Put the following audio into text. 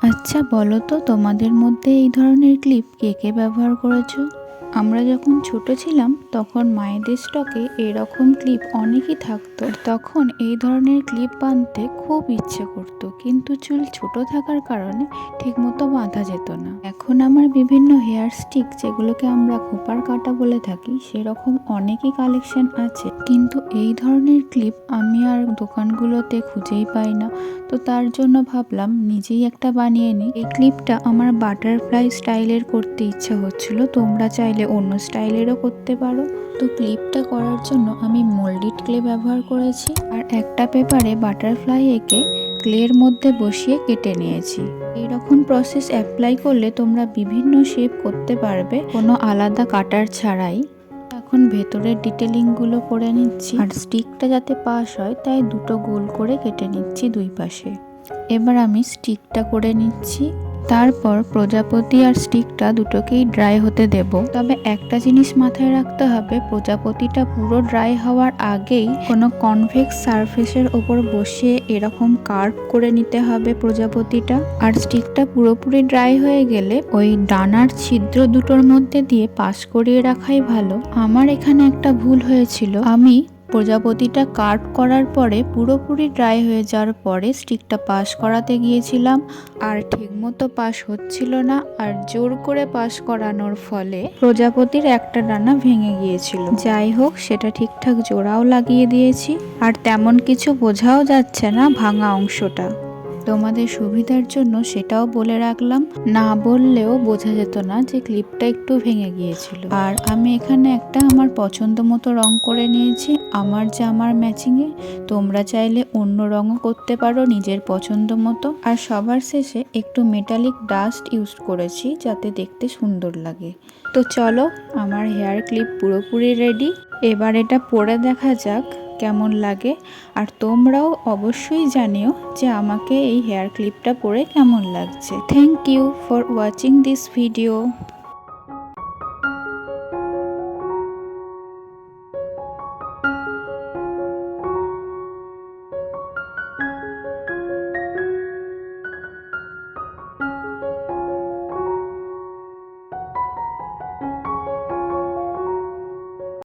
আচ্ছা বলো তো, তোমাদের মধ্যে এই ধরনের ক্লিপ কে কে ব্যবহার করেছো? আমরা যখন ছোট ছিলাম তখন মায়েদের স্টকে এরকম ক্লিপ অনেকই থাকতো। আর তখন এই ধরনের ক্লিপ বাঁধতে খুব ইচ্ছে করতো, কিন্তু চুল ছোট থাকার কারণে ঠিকমতো বাঁধা যেত না। এখন আমার বিভিন্ন হেয়ার স্টিক, যেগুলোকে আমরা খোপার কাটা বলে থাকি, সেরকম অনেকই কালেকশন আছে, কিন্তু এই ধরনের ক্লিপ আমি আর দোকানগুলোতে খুঁজেই পাই না। তো তার জন্য ভাবলাম নিজেই একটা বানিয়ে নিই। এই ক্লিপটা আমার বাটারফ্লাই স্টাইলের করতে ইচ্ছা হচ্ছিল, তোমরা চাইলে অন্য স্টাইলেরও করতে পারো। তো ক্লিপটা করার জন্য আমি মোল্ডিড ক্লে ব্যবহার করেছি, আর একটা পেপারে বাটারফ্লাই এঁকে ক্লের মধ্যে বসিয়ে কেটে নিয়েছি। এইরকম প্রসেস অ্যাপ্লাই করলে তোমরা বিভিন্ন শেপ করতে পারবে কোনো আলাদা কাটার ছাড়াই। এখন ভেতরের ডিটেলিংগুলো করে নিচ্ছি, আর স্টিকটা যাতে পাস হয় তাই দুটো গোল করে কেটে নিচ্ছি দুই পাশে। এবার আমি স্টিকটা করে নিচ্ছি, তারপর প্রজাপতি আর স্টিকটা দুটোকেই ড্রাই হতে দেব। তবে একটা জিনিস মাথায় রাখতে হবে, প্রজাপতিটা পুরো ড্রাই হওয়ার আগেই কোনো কনভেক্স সারফেসের ওপর বসিয়ে এরকম কার্ভ করে নিতে হবে প্রজাপতিটা। আর স্টিকটা পুরোপুরি ড্রাই হয়ে গেলে ওই ডানার ছিদ্র দুটোর মধ্যে দিয়ে পাস করিয়ে রাখাই ভালো। আমার এখানে একটা ভুল হয়েছিল, আমি প্রজাপতিটা কাট করার পরে পুরোপুরি ড্রাই হয়ে যাওয়ার পরে স্টিকটা পাস করাতে গিয়েছিলাম, আর ঠিকমতো পাস হচ্ছিল না। আর জোর করে পাস করানোর ফলে প্রজাপতির একটা ডানা ভেঙে গিয়েছিল। যাই হোক, সেটা ঠিকঠাক জোড়াও লাগিয়ে দিয়েছি, আর তেমন কিছু বোঝাও যাচ্ছে না ভাঙা অংশটা। তোমাদের সুবিধার জন্য সেটাও বলে রাখলাম, না বললেও বোঝা যেত না যে ক্লিপটা একটু ভেঙে গিয়েছিল। আর আমি এখানে একটা আমার পছন্দ মতো রং করে নিয়েছি আমার জামার ম্যাচিংয়ে। তোমরা চাইলে অন্য রঙও করতে পারো নিজের পছন্দ মতো। আর সবার শেষে একটু মেটালিক ডাস্ট ইউজ করেছি যাতে দেখতে সুন্দর লাগে। তো চলো, আমার হেয়ার ক্লিপ পুরোপুরি রেডি। এবার এটা পরে দেখা যাক কেমন লাগে। আর তোমরাও অবশ্যই জানিও যে আমাকে এই হেয়ার ক্লিপটা পরে কেমন লাগছে। Thank you for watching this video.